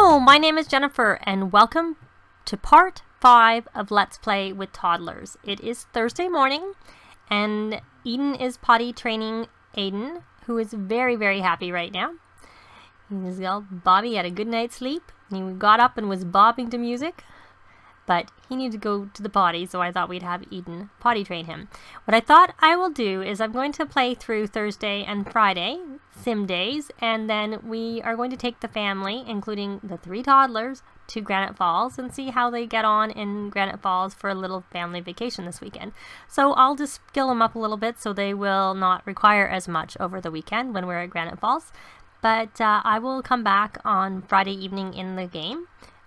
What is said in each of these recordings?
Hello, my name is Jennifer and welcome to part 5 of Let's Play with Toddlers. It is Thursday morning and Eden is potty training Aiden, who is very, very happy right now. He's all Bobby had a good night's sleep and he got up and was bobbing to music, but he needed to go to the potty, so I thought we'd have Eden potty train him. What I thought I will do is I'm going to play through Thursday and Friday, sim days, and then we are going to take the family, including the 3 toddlers, to Granite Falls and see how they get on in Granite Falls for a little family vacation this weekend. So I'll just skill them up a little bit so they will not require as much over the weekend when we're at Granite Falls. But I will come back on Friday evening in the game,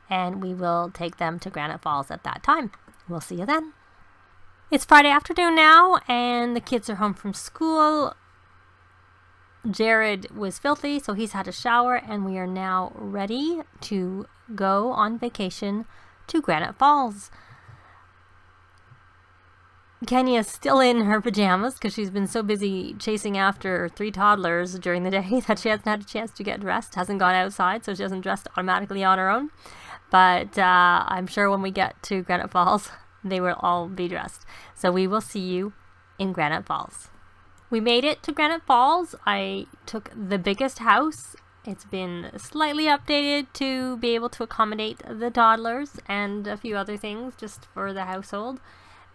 and we will take them to Granite Falls at that time. We'll see you then. It's Friday afternoon now, and the kids are home from school. Jared was filthy, so he's had a shower, and we are now ready to go on vacation to Granite Falls. Kenya's still in her pajamas because she's been so busy chasing after 3 toddlers during the day that she hasn't had a chance to get dressed, hasn't gone outside, so she hasn't dressed automatically on her own. But I'm sure when we get to Granite Falls, they will all be dressed. So we will see you in Granite Falls. We made it to Granite Falls. I took the biggest house. It's been slightly updated to be able to accommodate the toddlers and a few other things just for the household.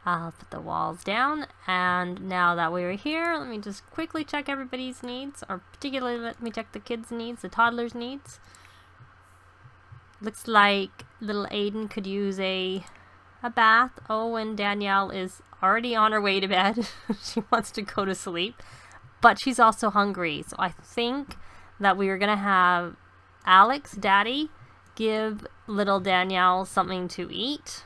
I'll put the walls down, and now that we're here, let me just quickly check everybody's needs, or particularly let me check the kids' needs, the toddlers' needs. Looks like little Aiden could use a bath. Oh, and Danielle is already on her way to bed. She wants to go to sleep, but she's also hungry. So I think that we are going to have Alex, Daddy, give little Danielle something to eat.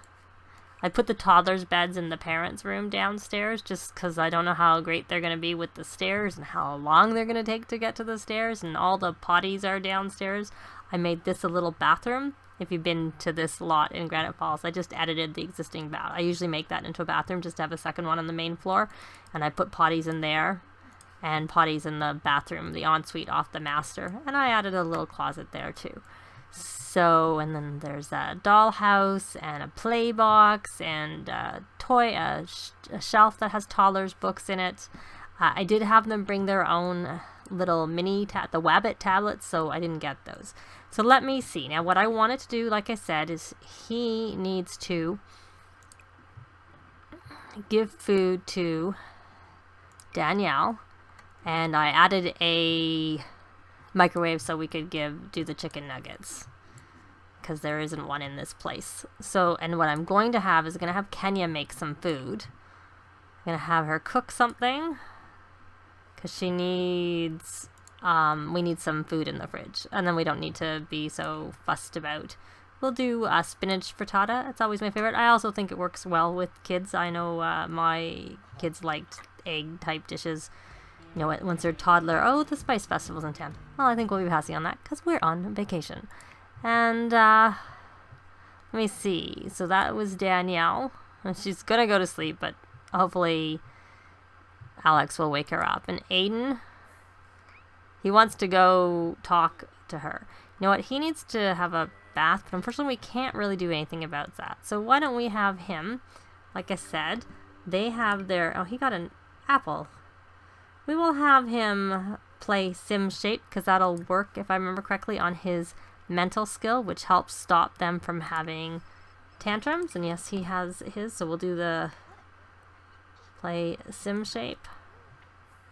I put the toddlers' beds in the parents' room downstairs just because I don't know how great they're going to be with the stairs and how long they're going to take to get to the stairs, and all the potties are downstairs. I made this a little bathroom. If you've been to this lot in Granite Falls, I just edited the existing bath. I usually make that into a bathroom just to have a second one on the main floor, and I put potties in there and potties in the bathroom, the ensuite off the master, and I added a little closet there too. So, and then there's a dollhouse and a play box and a shelf that has toddlers' books in it. I did have them bring their own little mini the Wabbit tablets, so I didn't get those. So let me see. Now what I wanted to do, like I said, is he needs to give food to Danielle, and I added a microwave so we could do the chicken nuggets, because there isn't one in this place. So, and what I'm going to have is going to have Kenya make some food. I'm going to have her cook something because she needs we need some food in the fridge, and then we don't need to be so fussed about. We'll do spinach frittata. It's always my favorite. I also think it works well with kids. I know my kids liked egg type dishes, you know, once they're toddler. Oh, the Spice Festival's in town. Well, I think we'll be passing on that because we're on vacation. And let me see. So that was Danielle. And she's gonna go to sleep, but hopefully Alex will wake her up. And Aiden, he wants to go talk to her. You know what? He needs to have a bath, but unfortunately we can't really do anything about that. So why don't we have him, like I said, they have their, oh, he got an apple. We will have him play Sim Shape because that'll work, if I remember correctly, on his mental skill, which helps stop them from having tantrums. And yes, he has his, so we'll do the play Sim Shape.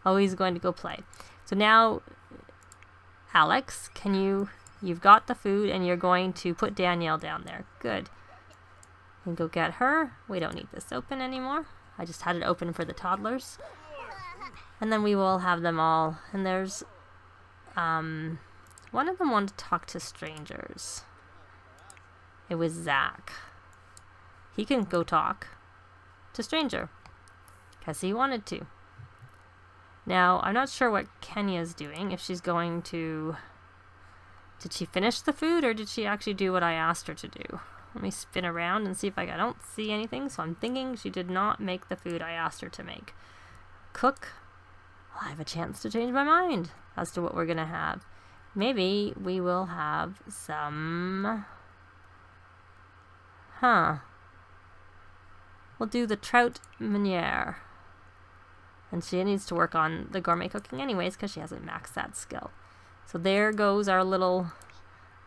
Oh, he's going to go play. So now, Alex, you've got the food and you're going to put Danielle down there. Good. And go get her. We don't need this open anymore. I just had it open for the toddlers. And then we will have them all. And there's one of them wanted to talk to strangers. It was Zach. He can go talk to stranger because he wanted to. Now, I'm not sure what Kenya's doing. If she's going to... Did she finish the food, or did she actually do what I asked her to do? Let me spin around and see if I don't see anything. So I'm thinking she did not make the food I asked her to make. Cook. I have a chance to change my mind as to what we're going to have. maybe we will have some... Huh. We'll do the trout meuniere. And she needs to work on the gourmet cooking anyways because she hasn't maxed that skill. So there goes our little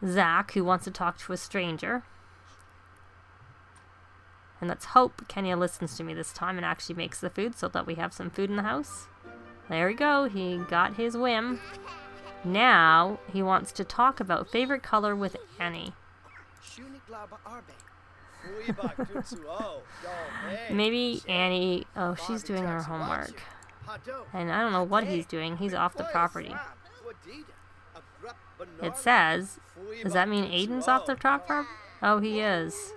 Zach who wants to talk to a stranger. And let's hope Kenya listens to me this time and actually makes the food so that we have some food in the house. There we go. He got his whim. Now he wants to talk about favorite color with Annie. Maybe Annie... Oh, she's doing her homework. And I don't know what he's doing. He's off the property. It says... Does that mean Aiden's off the property? Oh, he is.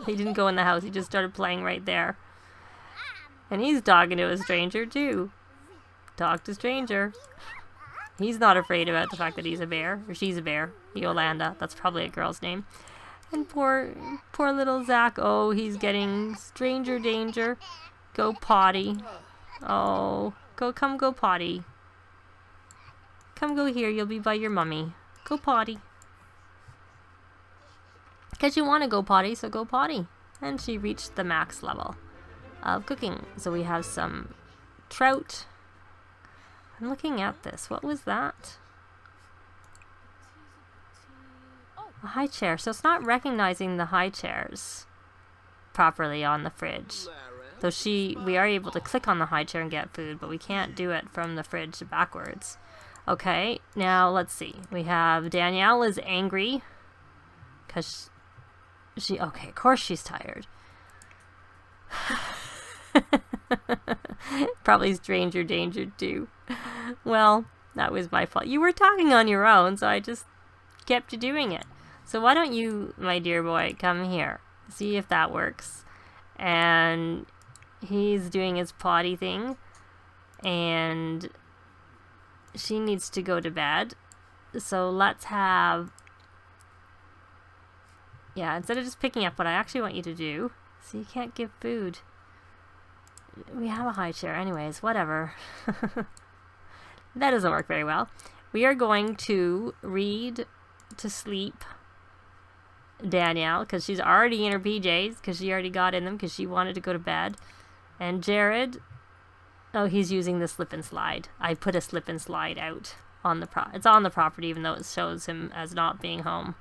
He didn't go in the house. He just started playing right there. And he's talking to a stranger, too. Talk to stranger. He's not afraid about the fact that he's a bear. Or she's a bear. Yolanda. That's probably a girl's name. And poor little Zach. Oh, he's getting stranger danger. Go potty. Oh, come go potty. Come go here. You'll be by your mummy. Go potty. Because you want to go potty, so go potty. And she reached the max level of cooking. So we have some trout. I'm looking at this. What was that? A high chair. So it's not recognizing the high chairs properly on the fridge. So we are able to click on the high chair and get food, but we can't do it from the fridge backwards. Okay, now let's see. We have Danielle is angry because okay, of course she's tired. Probably stranger danger too. Well, that was my fault. You were talking on your own, so I just kept you doing it. So why don't you, my dear boy, come here. See if that works. And he's doing his potty thing. And she needs to go to bed. So let's have... Yeah, instead of just picking up what I actually want you to do. So you can't give food. We have a high chair anyways, whatever. That doesn't work very well. We are going to read to sleep Danielle, because she's already in her PJs, because she already got in them, because she wanted to go to bed. And Jared, oh, he's using the slip and slide. I put a slip and slide out on the it's on the property, even though it shows him as not being home.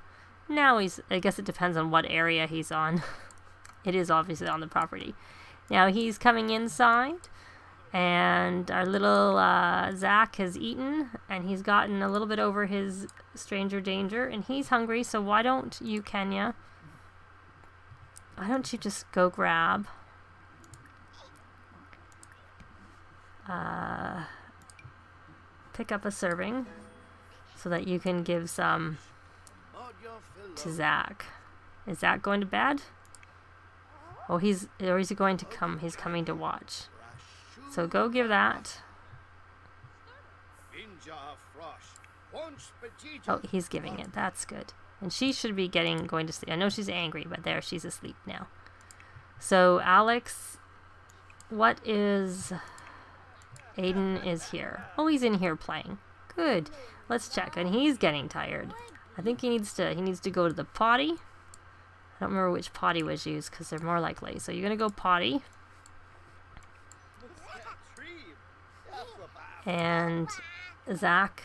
Now I guess it depends on what area he's on. It is obviously on the property. Now he's coming inside, and our little Zach has eaten, and he's gotten a little bit over his stranger danger, and he's hungry, so why don't you, Kenya, why don't you just go grab pick up a serving so that you can give some to Zach. Is Zach going to bed? Oh, or is he going to come? He's coming to watch. So go give that. Oh, he's giving it. That's good. And she should be going to sleep. I know she's angry, but there, she's asleep now. So Alex, what is... Aiden is here. Oh, he's in here playing. Good. Let's check. And he's getting tired. I think he needs to go to the potty. I don't remember which potty was used because they're more likely. So you're going to go potty. And Zach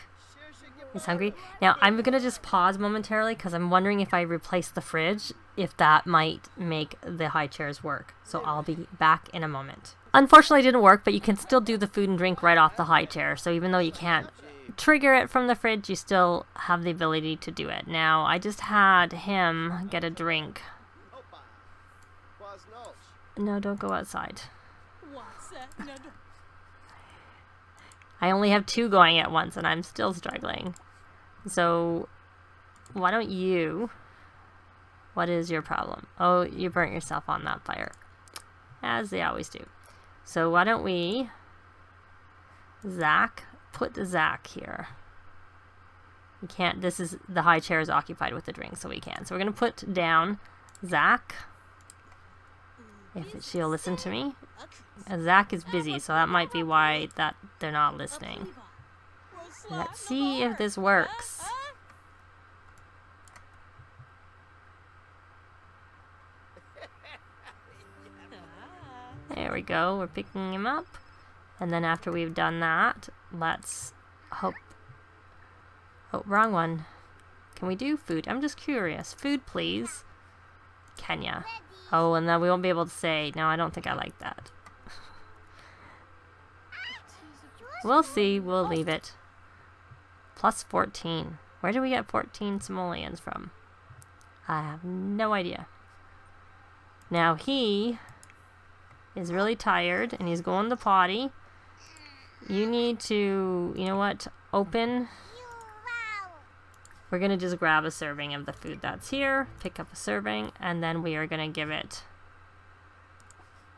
is hungry. Now, I'm going to just pause momentarily because I'm wondering if I replace the fridge, if that might make the high chairs work. So I'll be back in a moment. Unfortunately, it didn't work, but you can still do the food and drink right off the high chair. So even though you can't trigger it from the fridge, you still have the ability to do it. Now, I just had him get a drink. No, don't go outside. I only have 2 going at once, and I'm still struggling. So, why don't you... What is your problem? Oh, you burnt yourself on that fire. As they always do. So, why don't we... Zach... Put Zach here. We can't... This is... The high chair is occupied with the drink, so we can. So, we're going to put down Zach. If she'll listen to me. Zach is busy, so that might be why they're not listening. Let's see if this works. There we go, we're picking him up. And then after we've done that, let's hope... Oh, wrong one. Can we do food? I'm just curious. Food, please. Kenya. Oh, and then we won't be able to say, no, I don't think I like that. We'll see, we'll leave it. Plus 14. Where do we get 14 simoleons from? I have no idea. Now he is really tired and he's going to potty. You need to, you know what, open. We're gonna just grab a serving of the food that's here, pick up a serving, and then we are gonna give it.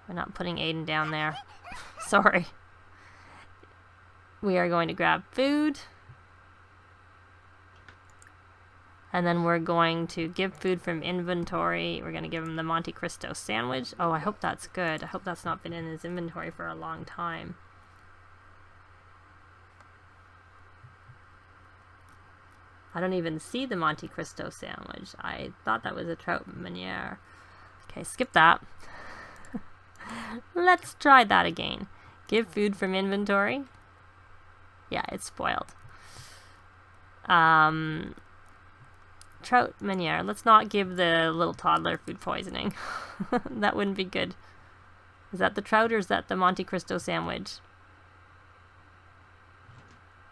We're not putting Aiden down there. Sorry. We are going to grab food. And then we're going to give food from inventory. We're going to give him the Monte Cristo sandwich. Oh, I hope that's good. I hope that's not been in his inventory for a long time. I don't even see the Monte Cristo sandwich. I thought that was a trout meuniere. Okay, skip that. Let's try that again. Give food from inventory. Yeah, it's spoiled. Trout meuniere. Let's not give the little toddler food poisoning. That wouldn't be good. Is that the trout or is that the Monte Cristo sandwich?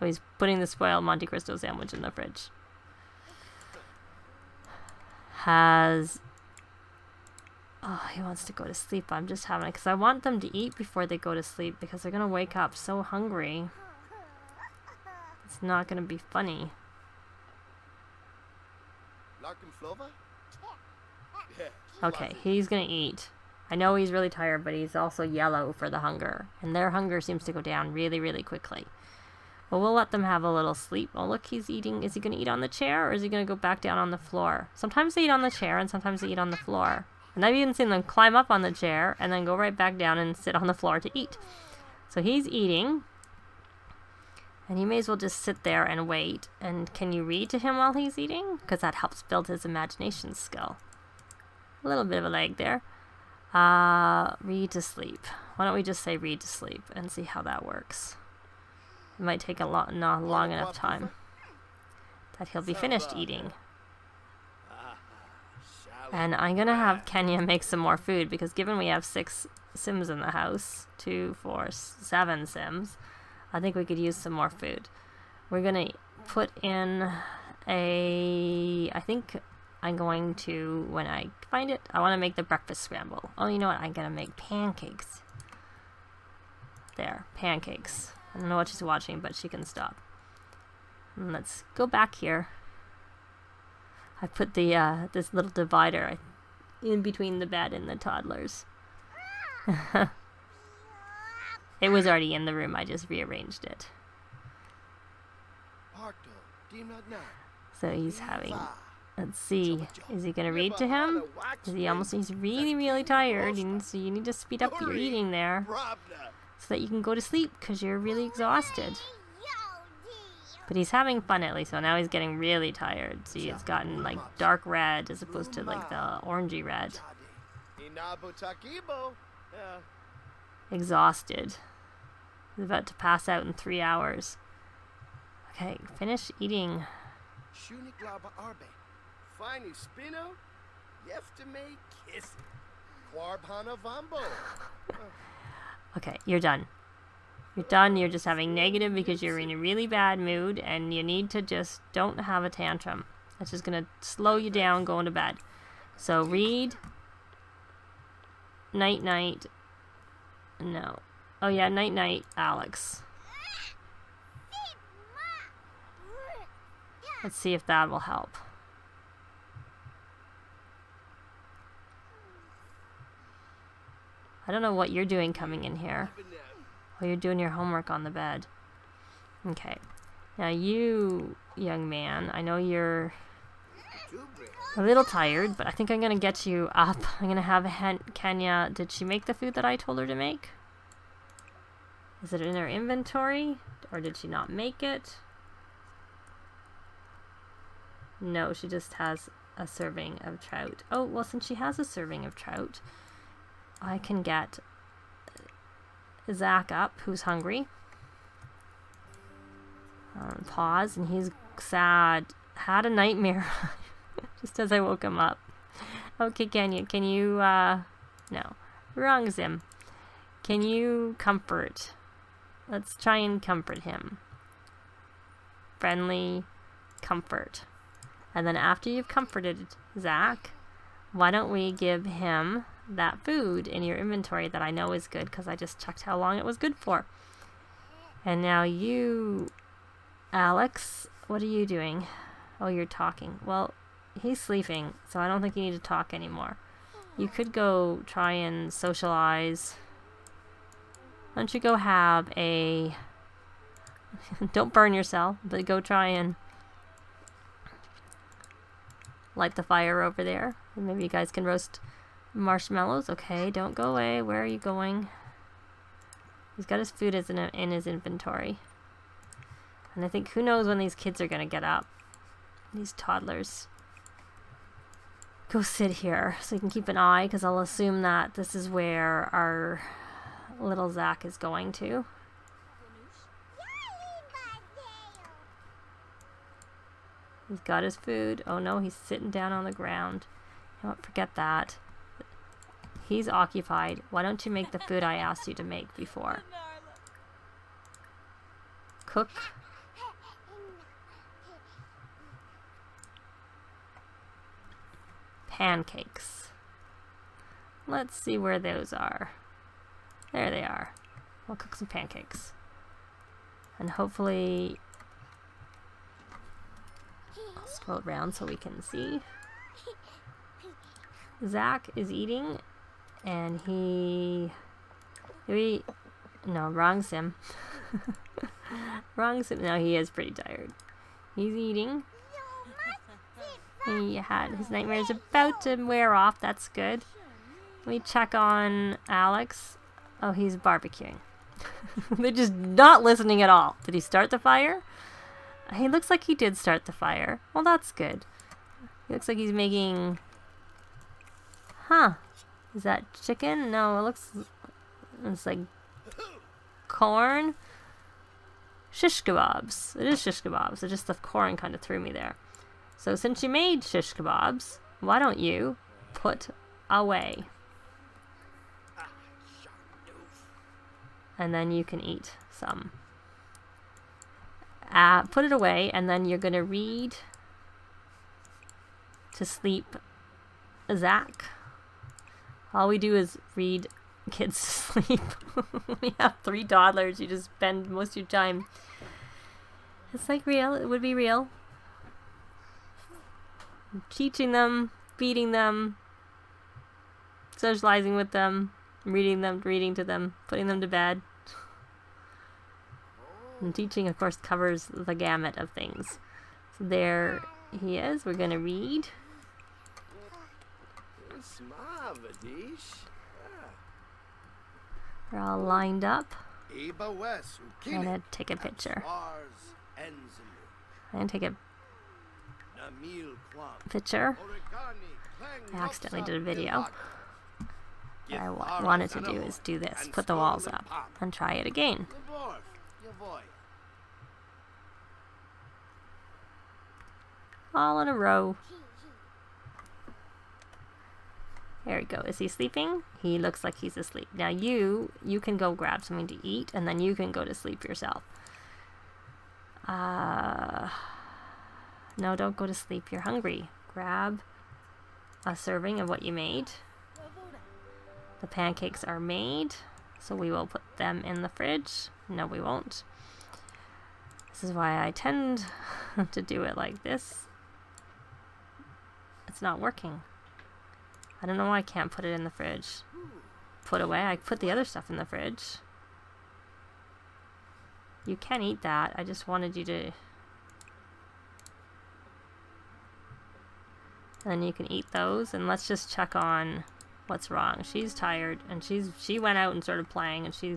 Oh, he's putting the spoiled Monte Cristo sandwich in the fridge. Oh, he wants to go to sleep. I'm just having it because I want them to eat before they go to sleep because they're going to wake up so hungry. It's not going to be funny. Okay, he's going to eat. I know he's really tired, but he's also yellow for the hunger. And their hunger seems to go down really, really quickly. Well, we'll let them have a little sleep. Oh, look, he's eating. Is he going to eat on the chair or is he going to go back down on the floor? Sometimes they eat on the chair and sometimes they eat on the floor. And I've even seen them climb up on the chair and then go right back down and sit on the floor to eat. So he's eating. And he may as well just sit there and wait. And can you read to him while he's eating? Because that helps build his imagination skill. A little bit of a lag there. Read to sleep. Why don't we just say read to sleep and see how that works. It might take a not long enough time that he'll be finished eating. And I'm going to have Kenya make some more food because given we have 6 Sims in the house, 2, 4, 7 Sims, I think we could use some more food. We're going to put in I think I'm going to, when I find it, I want to make the breakfast scramble. Oh, you know what? I'm going to make pancakes. There, pancakes. I don't know what she's watching, but she can stop. And let's go back here. I put the this little divider in between the bed and the toddlers. It was already in the room, I just rearranged it. So he's having, let's see, is he going to read to him? He's really, really tired, so you need to speed up your eating there so that you can go to sleep because you're really exhausted. But he's having fun at least, so now he's getting really tired. See, it's gotten like dark red as opposed to like the orangey red. Exhausted. He's about to pass out in 3 hours. Okay, finish eating. Okay, you're done. You're done. You're just having negative because you're in a really bad mood and you need to just don't have a tantrum. That's just going to slow you down going to bed. So read. Night night. No. Oh yeah, night night, Alex. Let's see if that will help. I don't know what you're doing coming in here. Oh, you're doing your homework on the bed. Okay. Now you, young man, I know you're a little tired, but I think I'm going to get you up. I'm going to have Kenya. Did she make the food that I told her to make? Is it in her inventory? Or did she not make it? No, she just has a serving of trout. Oh, well, since she has a serving of trout, I can get Zach up, who's hungry. Pause, and he's sad. Had a nightmare just as I woke him up. Okay, can you, no. Wrong, Zim. Can you comfort? Let's try and comfort him. Friendly comfort. And then after you've comforted Zach, why don't we give him that food in your inventory that I know is good because I just checked how long it was good for. And now you, Alex, what are you doing? Oh, you're talking. Well, he's sleeping, so I don't think you need to talk anymore. You could go try and socialize. Why don't you go have a... Don't burn yourself, but go try and light the fire over there. And maybe you guys can roast marshmallows. Okay, don't go away. Where are you going? He's got his food in his inventory. And I think, who knows when these kids are going to get up. These toddlers. Go sit here so you can keep an eye, because I'll assume that this is where our little Zach is going to. He's got his food. Oh no, he's sitting down on the ground. You know what, forget that. He's occupied. Why don't you make the food I asked you to make before? Cook. Pancakes. Let's see where those are. There they are. We'll cook some pancakes. And hopefully... I'll scroll around so we can see. Zach is eating, and no, wrong sim. Wrong sim. No, he is pretty tired. He's eating. His nightmare is about to wear off. That's good. Let me check on Alex. Oh, he's barbecuing. They're just not listening at all. Did he start the fire? He looks like he did start the fire. Well, that's good. He looks like he's making... Huh. Is that chicken? No, it's like corn. Shish kebabs. It is shish kebabs. It's just the corn kind of threw me there. So since you made shish kebabs, why don't you put away? And then you can eat some. Put it away, and then you're going to read to sleep Zach. All we do is read kids to sleep. We have 3 toddlers. You just spend most of your time. It's like real. It would be real. Teaching them, feeding them, socializing with them, reading to them, putting them to bed. And teaching, of course, covers the gamut of things. So there he is. We're going to read. We're all lined up. I'm going to take a picture. I'm going to take a picture. I accidentally did a video. What I wanted to do is do this. Put the walls up and try it again. All in a row. There we go. Is he sleeping? He looks like he's asleep. Now you can go grab something to eat, and then you can go to sleep yourself. No, don't go to sleep. You're hungry. Grab a serving of what you made. The pancakes are made, so we will put them in the fridge. No, we won't. This is why I tend to do it like this. It's not working. I don't know why I can't put it in the fridge. Put away. I put the other stuff in the fridge. You can eat that. I just wanted you to... And then you can eat those, and let's just check on what's wrong. She's tired, and she went out and started playing, and she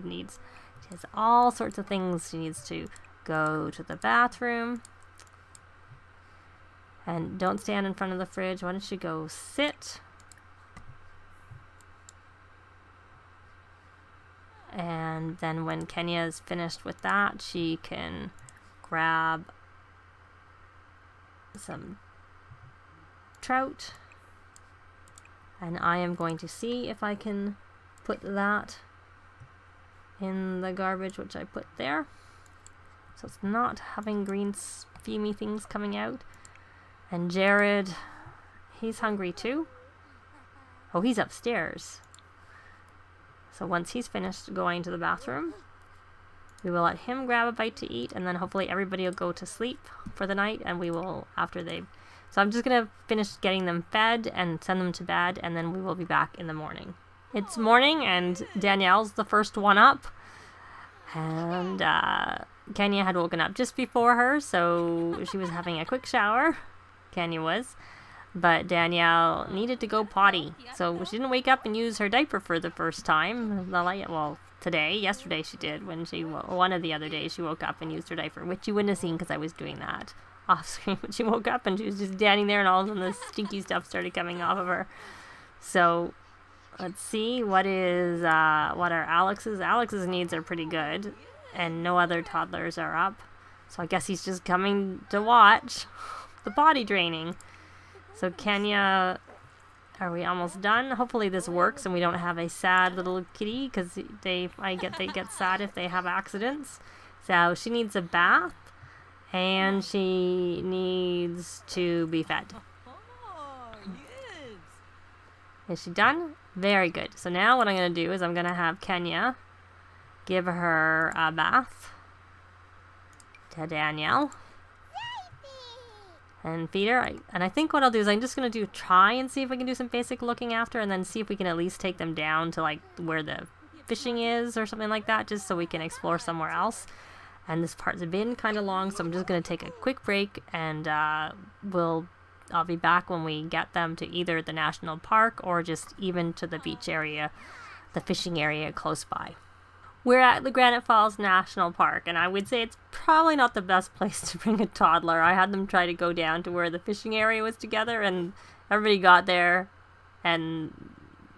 has all sorts of things. She needs to go to the bathroom, And don't stand in front of the fridge. Why don't you go sit? And then when Kenya is finished with that, she can grab some trout. And I am going to see if I can put that in the garbage, which I put there. So it's not having green steamy things coming out. And Jared, he's hungry too. Oh, he's upstairs. So once he's finished going to the bathroom, we will let him grab a bite to eat, and then hopefully everybody will go to sleep for the night, and we will, after they've... So I'm just going to finish getting them fed and send them to bed, and then we will be back in the morning. It's morning, and Danielle's the first one up. And Kenya had woken up just before her, so she was having a quick shower. Kenya was. But Danielle needed to go potty. So she didn't wake up and use her diaper for the first time. Well, yesterday she did. One of the other days she woke up and used her diaper, which you wouldn't have seen because I was doing that off screen. But she woke up and she was just standing there, and all of a sudden the stinky stuff started coming off of her. So let's see what are Alex's. Alex's needs are pretty good, and no other toddlers are up. So I guess he's just coming to watch the potty draining. So Kenya, are we almost done? Hopefully this works and we don't have a sad little kitty, because they get sad if they have accidents. So she needs a bath and she needs to be fed. Is she done? Very good. So now what I'm going to do is I'm going to have Kenya give her a bath to Danielle. And feed her. And I think what I'll do is I'm just going to try and see if we can do some basic looking after, and then see if we can at least take them down to like where the fishing is or something like that, just so we can explore somewhere else. And this part's been kind of long, so I'm just going to take a quick break, and I'll be back when we get them to either the national park or just even to the beach area, the fishing area close by. We're at the Granite Falls National Park, and I would say it's probably not the best place to bring a toddler. I had them try to go down to where the fishing area was together, and everybody got there, and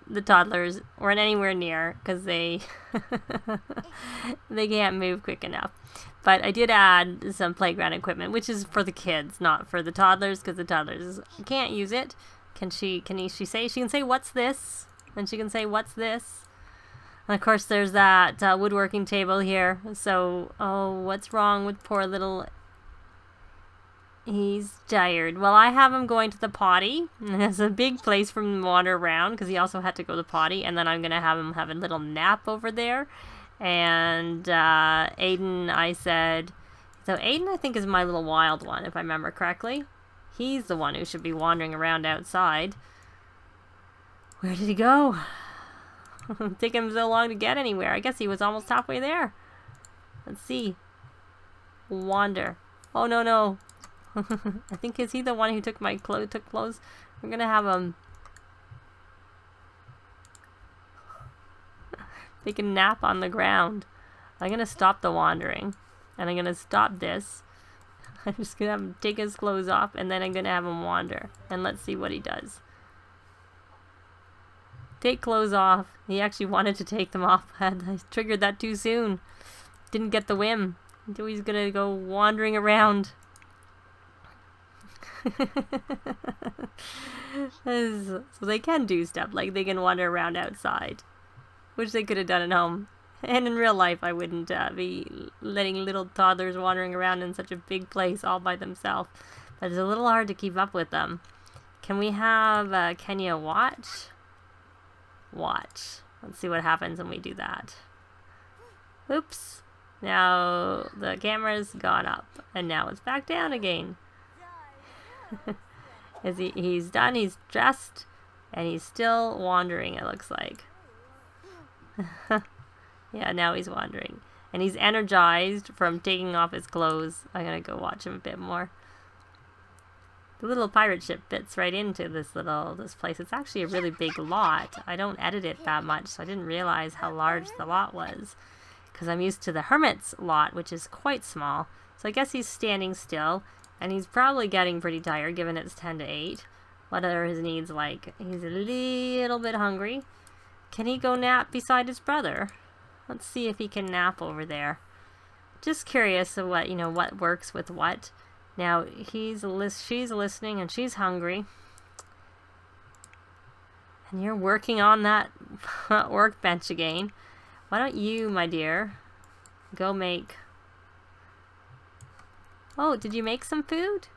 the toddlers weren't anywhere near because they can't move quick enough. But I did add some playground equipment, which is for the kids, not for the toddlers, because the toddlers can't use it. Can she say, she can say, "What's this?" And she can say, "What's this?" And of course there's that woodworking table here. So, what's wrong with poor little... He's tired. Well, I have him going to the potty. And it's a big place for him to wander around, because he also had to go to the potty. And then I'm going to have him have a little nap over there. And Aiden, I said... So Aiden, I think, is my little wild one, if I remember correctly. He's the one who should be wandering around outside. Where did he go? Take him so long to get anywhere. I guess he was almost halfway there. Let's see. Wander. Oh, no. I think, is he the one who took my clothes? We're gonna have him take a nap on the ground. I'm gonna stop the wandering, and I'm gonna stop this. I'm just gonna have him take his clothes off, and then I'm gonna have him wander, and let's see what he does. Take clothes off. He actually wanted to take them off. I triggered that too soon. Didn't get the whim. Until he's gonna go wandering around. So they can do stuff, like they can wander around outside, which they could have done at home. And in real life, I wouldn't be letting little toddlers wandering around in such a big place all by themselves. But it's a little hard to keep up with them. Can we have Kenya watch? Watch. Let's see what happens when we do that. Oops. Now the camera's gone up, and now it's back down again. He's done, he's dressed, and he's still wandering, it looks like. Yeah, now he's wandering. And he's energized from taking off his clothes. I'm gonna go watch him a bit more. The little pirate ship fits right into this place. It's actually a really big lot. I don't edit it that much, so I didn't realize how large the lot was. Because I'm used to the hermit's lot, which is quite small. So I guess he's standing still. And he's probably getting pretty tired, given it's 10 to 8. What are his needs like? He's a little bit hungry. Can he go nap beside his brother? Let's see if he can nap over there. Just curious of what, what works with what. Now, she's listening and she's hungry. And you're working on that workbench again. Why don't you, my dear, go make... Oh, did you make some food?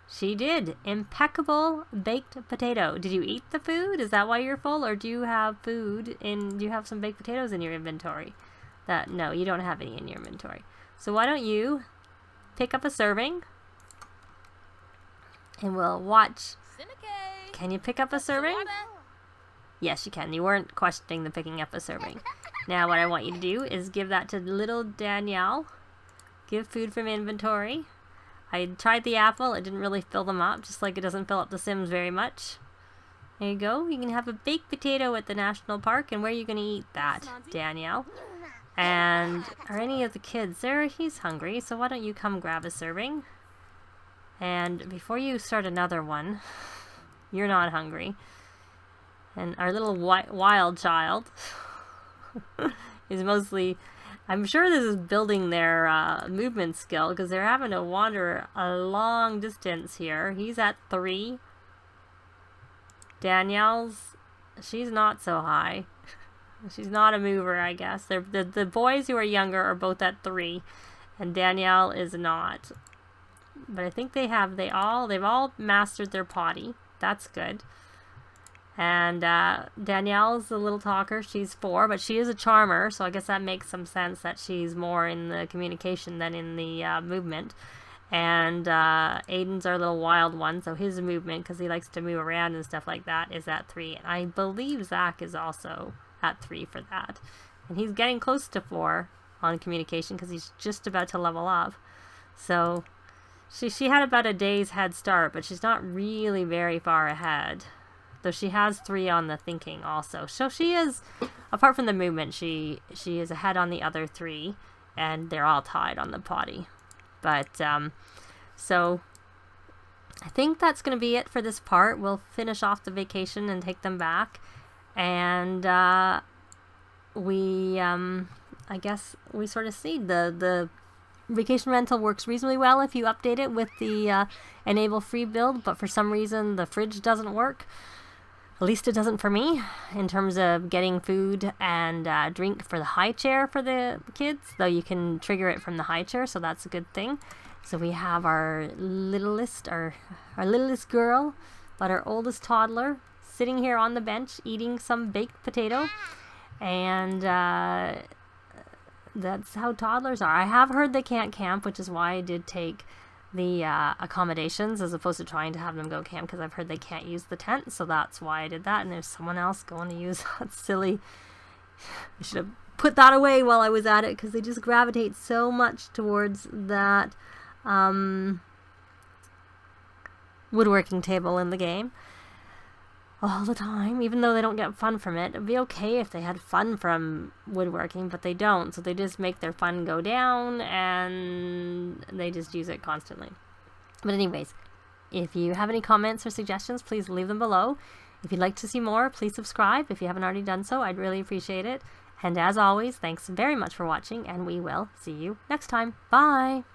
She did. Impeccable baked potato. Did you eat the food? Is that why you're full? Or do you have food do you have some baked potatoes in your inventory? No, you don't have any in your inventory. So why don't you pick up a serving? And we'll watch. Can you pick up a serving? Yes, you can. You weren't questioning the picking up a serving. Now what I want you to do is give that to little Danielle. Give food from inventory. I tried the apple. It didn't really fill them up, just like it doesn't fill up the Sims very much. There you go. You can have a baked potato at the national park. And where are you going to eat that, Danielle? And are any of the kids there? He's hungry, so why don't you come grab a serving? And before you start another one, you're not hungry. And our little wild child is mostly... I'm sure this is building their movement skill, because they're having to wander a long distance here. He's at 3. Danielle's... she's not so high. She's not a mover, I guess. The boys who are younger are both at 3, and Danielle is not. But I think they've all mastered their potty. That's good. And Danielle's the little talker. She's 4, but she is a charmer, so I guess that makes some sense that she's more in the communication than in the movement. And Aiden's our little wild one, so his movement, because he likes to move around and stuff like that, is at 3. And I believe Zach is also at 3 for that. And he's getting close to 4 on communication, because he's just about to level up. So she had about a day's head start, but she's not really very far ahead. Though she has 3 on the thinking also. So she is, apart from the movement, she is ahead on the other 3. And they're all tied on the potty. But, so, I think that's going to be it for this part. We'll finish off the vacation and take them back. And, I guess we sort of see the vacation rental works reasonably well if you update it with the enable free build. But for some reason, the fridge doesn't work. At least it doesn't for me, in terms of getting food and drink for the high chair for the kids, though you can trigger it from the high chair, so that's a good thing. So we have our littlest girl, but our oldest toddler, sitting here on the bench eating some baked potato, and that's how toddlers are. I have heard they can't camp, which is why I did take the accommodations as opposed to trying to have them go camp, because I've heard they can't use the tent, so that's why I did that. And there's someone else going to use that silly... I should have put that away while I was at it, because they just gravitate so much towards that woodworking table in the game all the time, even though they don't get fun from it. It'd be okay if they had fun from woodworking, but they don't, so they just make their fun go down, and they just use it constantly. But anyways, if you have any comments or suggestions, please leave them below. If you'd like to see more, please subscribe. If you haven't already done so, I'd really appreciate it. And as always, thanks very much for watching, and we will see you next time. Bye!